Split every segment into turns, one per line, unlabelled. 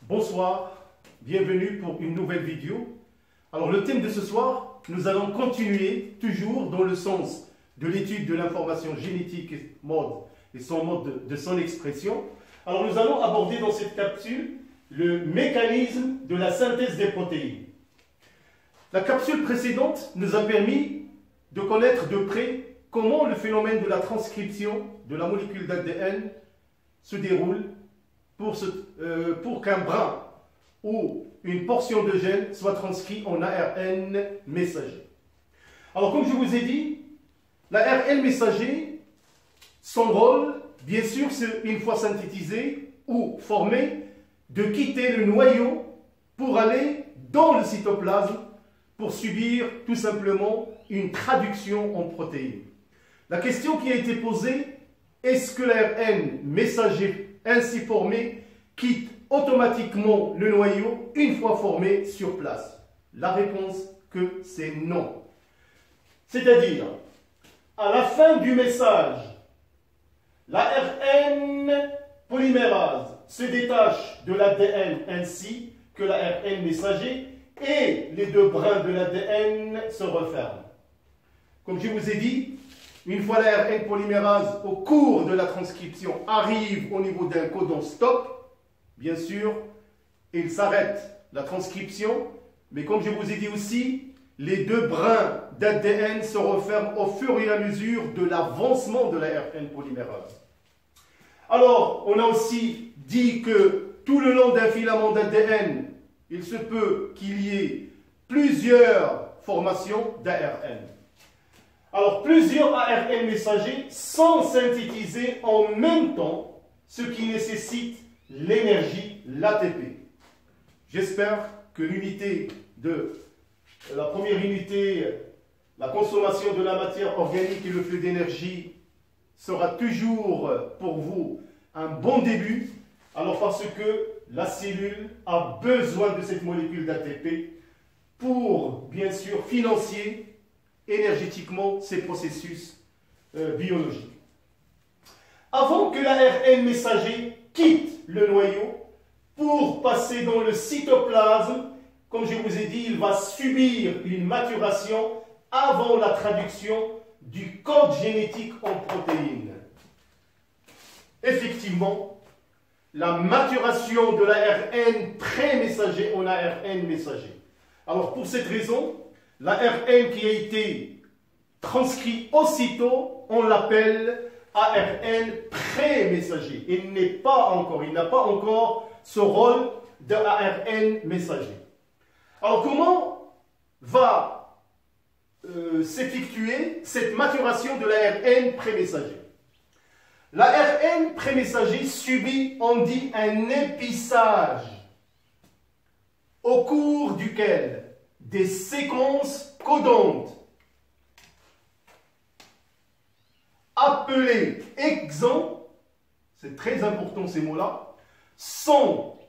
Bonsoir, bienvenue pour une nouvelle vidéo. Alors le thème de ce soir, nous allons continuer toujours dans le sens de l'étude de l'information génétique et son mode de son expression. Alors nous allons aborder dans cette capsule le mécanisme de la synthèse des protéines. La capsule précédente nous a permis de connaître de près comment le phénomène de la transcription de la molécule d'ADN se déroule pour qu'un brin ou une portion de gène soit transcrit en ARN messager. Alors comme je vous ai dit, l'ARN messager, son rôle, bien sûr, c'est une fois synthétisé ou formé, de quitter le noyau pour aller dans le cytoplasme pour subir tout simplement une traduction en protéines. La question qui a été posée, est-ce que l'ARN messager ainsi formé quitte automatiquement le noyau une fois formé sur place? La réponse que c'est non. C'est-à-dire, à la fin du message, l'ARN polymérase se détache de l'ADN ainsi que l'ARN messager et les deux brins de l'ADN se referment. Comme je vous ai dit, une fois l'ARN polymérase au cours de la transcription arrive au niveau d'un codon stop, bien sûr, il s'arrête la transcription, mais comme je vous ai dit aussi, les deux brins d'ADN se referment au fur et à mesure de l'avancement de l'ARN polymérase. Alors, on a aussi dit que tout le long d'un filament d'ADN, il se peut qu'il y ait plusieurs formations d'ARN. Alors, plusieurs ARN messagers sont synthétisés en même temps, ce qui nécessite l'énergie, l'ATP. J'espère que la première unité, la consommation de la matière organique et le flux d'énergie sera toujours pour vous un bon début. Alors, parce que la cellule a besoin de cette molécule d'ATP pour, bien sûr, financer énergétiquement ces processus biologiques. Avant que l'ARN messager quitte le noyau pour passer dans le cytoplasme, comme je vous ai dit, il va subir une maturation avant la traduction du code génétique en protéines. Effectivement, la maturation de l'ARN pré-messager en ARN messager. Alors pour cette raison, l'ARN qui a été transcrit aussitôt, on l'appelle ARN pré-messager. Il n'a pas encore ce rôle d'ARN messager. Alors comment va s'effectuer cette maturation de l'ARN pré-messager? L'ARN pré-messager subit, on dit, un épissage au cours duquel des séquences codantes appelées exons, c'est très important ces mots-là, sont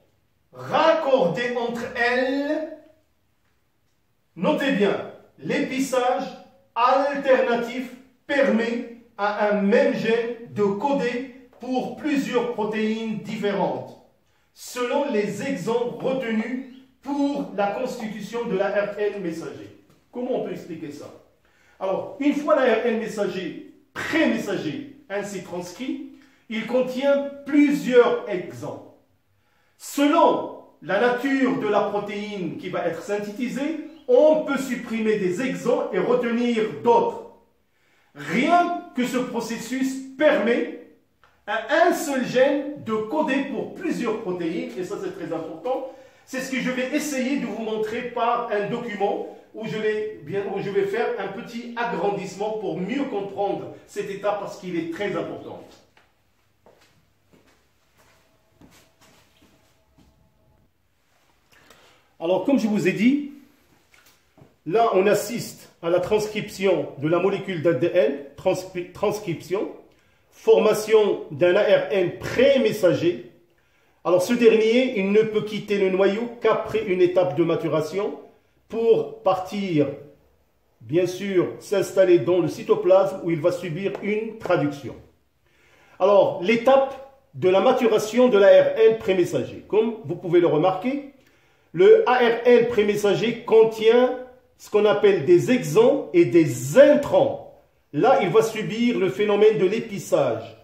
raccordées entre elles. Notez bien, l'épissage alternatif permet à un même gène de coder pour plusieurs protéines différentes, selon les exons retenus pour la constitution de l'ARN messager. Comment on peut expliquer ça? Alors, une fois l'ARN messager pré-messager ainsi transcrit, il contient plusieurs exons. Selon la nature de la protéine qui va être synthétisée, on peut supprimer des exons et retenir d'autres. Rien que ce processus permet à un seul gène de coder pour plusieurs protéines, et ça c'est très important. C'est ce que je vais essayer de vous montrer par un document où je vais faire un petit agrandissement pour mieux comprendre cet état parce qu'il est très important. Alors, comme je vous ai dit, là on assiste à la transcription de la molécule d'ADN, transcription, formation d'un ARN pré-messager. Alors ce dernier, il ne peut quitter le noyau qu'après une étape de maturation pour partir, bien sûr, s'installer dans le cytoplasme où il va subir une traduction. Alors l'étape de la maturation de l'ARN prémessager. Comme vous pouvez le remarquer, le ARN prémessager contient ce qu'on appelle des exons et des introns. Là, il va subir le phénomène de l'épissage.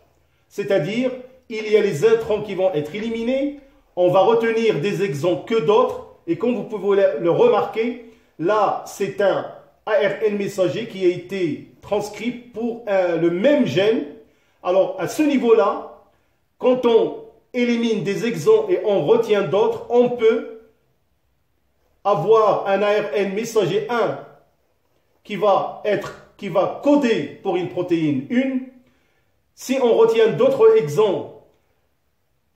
C'est-à-dire, il y a les introns qui vont être éliminés, on va retenir des exons que d'autres, et comme vous pouvez le remarquer, là, c'est un ARN messager qui a été transcrit pour le même gène. Alors, à ce niveau-là, quand on élimine des exons et on retient d'autres, on peut avoir un ARN messager 1 qui va coder pour une protéine 1. Si on retient d'autres exons,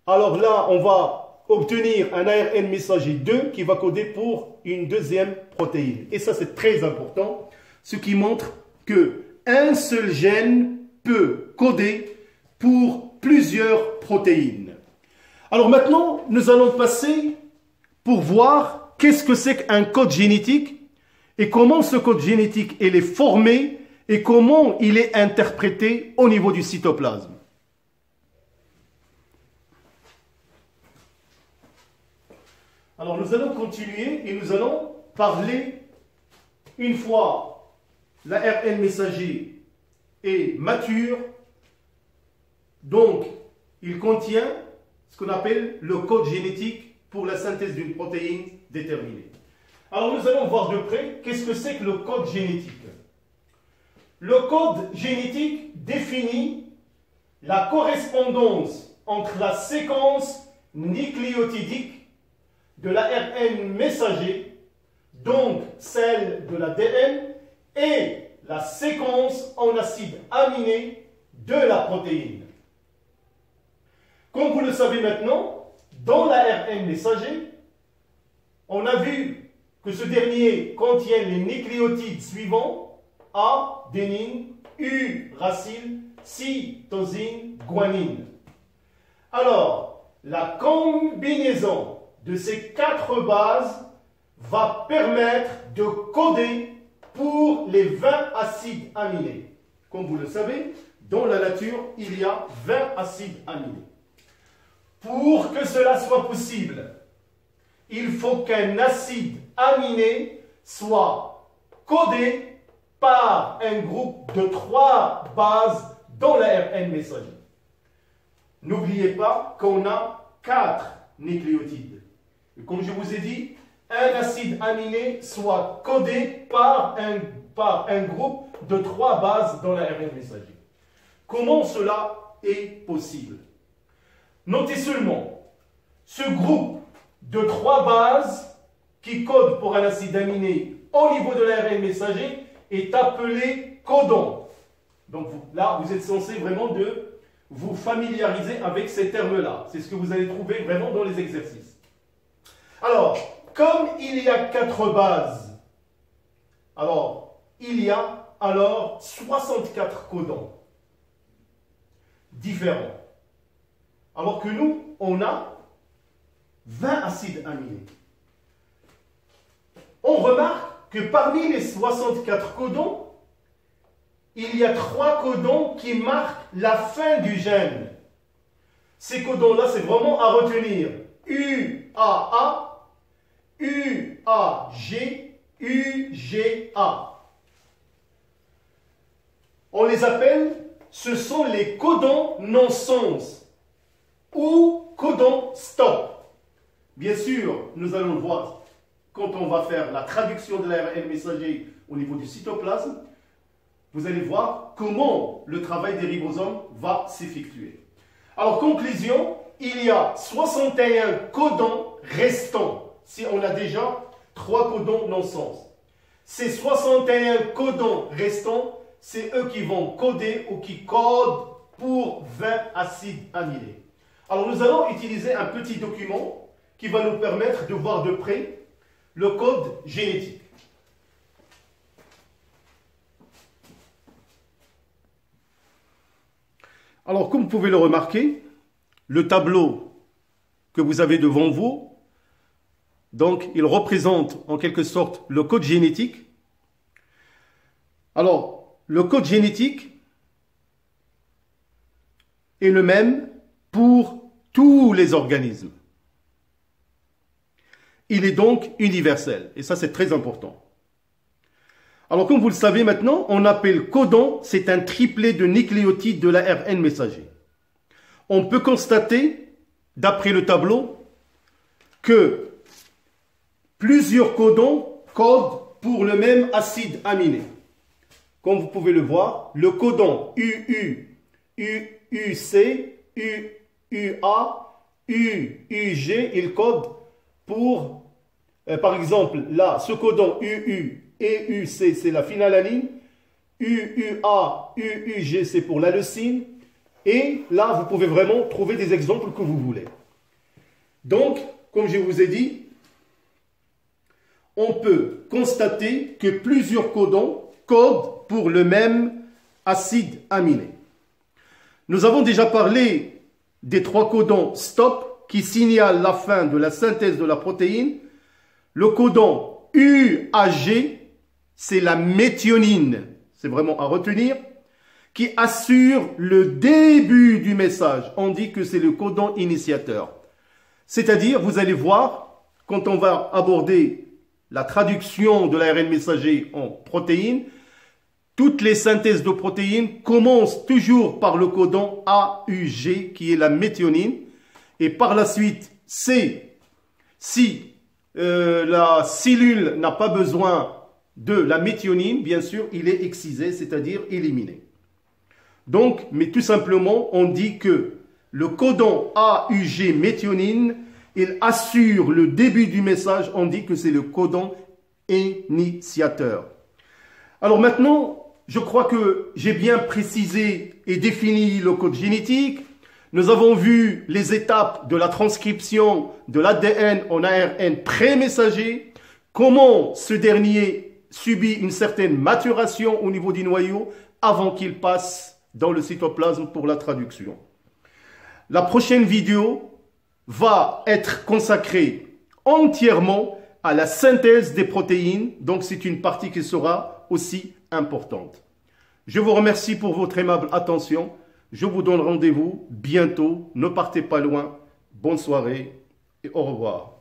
alors là, on va obtenir un ARN messager 2 qui va coder pour une deuxième protéine. Et ça, c'est très important, ce qui montre qu'un seul gène peut coder pour plusieurs protéines. Alors maintenant, nous allons passer pour voir qu'est-ce que c'est qu'un code génétique et comment ce code génétique il est formé et comment il est interprété au niveau du cytoplasme. Alors nous allons continuer et nous allons parler, une fois l'ARN messager est mature, donc il contient ce qu'on appelle le code génétique pour la synthèse d'une protéine déterminée. Alors nous allons voir de près qu'est-ce que c'est que le code génétique. Le code génétique définit la correspondance entre la séquence nucléotidique de l'ARN messager, donc celle de l'ADN, et la séquence en acides aminés de la protéine. Comme vous le savez maintenant, dans l'ARN messager, on a vu que ce dernier contient les nucléotides suivants: adénine, uracile, cytosine, guanine. Alors, la combinaison de ces 4 bases va permettre de coder pour les 20 acides aminés. Comme vous le savez, dans la nature, il y a 20 acides aminés. Pour que cela soit possible, il faut qu'un acide aminé soit codé par un groupe de 3 bases dans l'ARN messager. N'oubliez pas qu'on a 4 nucléotides. Et comme je vous ai dit, un acide aminé soit codé par un groupe de 3 bases dans l'ARN messager. Comment cela est possible? Notez seulement, ce groupe de 3 bases qui codent pour un acide aminé au niveau de l'ARN messager est appelé codon. Donc là, vous êtes censé vraiment de vous familiariser avec ces termes-là. C'est ce que vous allez trouver vraiment dans les exercices. Alors, comme il y a 4 bases, alors il y a alors 64 codons différents. Alors que nous, on a 20 acides aminés. On remarque que parmi les 64 codons, il y a 3 codons qui marquent la fin du gène. Ces codons-là, c'est vraiment à retenir. UAA, UAG, UGA. On les appelle, ce sont les codons non-sens ou codons stop. Bien sûr, nous allons le voir quand on va faire la traduction de l'ARN messager au niveau du cytoplasme. Vous allez voir comment le travail des ribosomes va s'effectuer. Alors, conclusion, il y a 61 codons restants, si on a déjà 3 codons non-sens. Ces 61 codons restants, c'est eux qui vont coder ou qui codent pour 20 acides aminés. Alors, nous allons utiliser un petit document qui va nous permettre de voir de près le code génétique. Alors, comme vous pouvez le remarquer, le tableau que vous avez devant vous, donc, il représente en quelque sorte le code génétique. Alors, le code génétique est le même pour tous les organismes. Il est donc universel. Et ça, c'est très important. Alors, comme vous le savez maintenant, on appelle codon, c'est un triplet de nucléotides de l'ARN messager. On peut constater, d'après le tableau, que plusieurs codons codent pour le même acide aminé. Comme vous pouvez le voir, le codon UU, UUC, UUA, UUG, il code pour, par exemple, là, ce codon UU et UC, c'est la phénylalanine, UUA, UUG, c'est pour la leucine, et là, vous pouvez vraiment trouver des exemples que vous voulez. Donc, comme je vous ai dit, on peut constater que plusieurs codons codent pour le même acide aminé. Nous avons déjà parlé des 3 codons STOP qui signalent la fin de la synthèse de la protéine. Le codon UAG, c'est la méthionine, c'est vraiment à retenir, qui assure le début du message. On dit que c'est le codon initiateur. C'est-à-dire, vous allez voir, quand on va aborder la traduction de l'ARN messager en protéines, toutes les synthèses de protéines commencent toujours par le codon AUG, qui est la méthionine, et par la suite, si la cellule n'a pas besoin de la méthionine, bien sûr, il est excisé, c'est-à-dire éliminé. Donc, mais tout simplement, on dit que le codon AUG méthionine, il assure le début du message, on dit que c'est le codon initiateur. Alors maintenant, je crois que j'ai bien précisé et défini le code génétique. Nous avons vu les étapes de la transcription de l'ADN en ARN pré-messager, comment ce dernier subit une certaine maturation au niveau du noyau avant qu'il passe dans le cytoplasme pour la traduction. La prochaine vidéo va être consacrée entièrement à la synthèse des protéines, donc c'est une partie qui sera aussi importante. Je vous remercie pour votre aimable attention. Je vous donne rendez-vous bientôt. Ne partez pas loin. Bonne soirée et au revoir.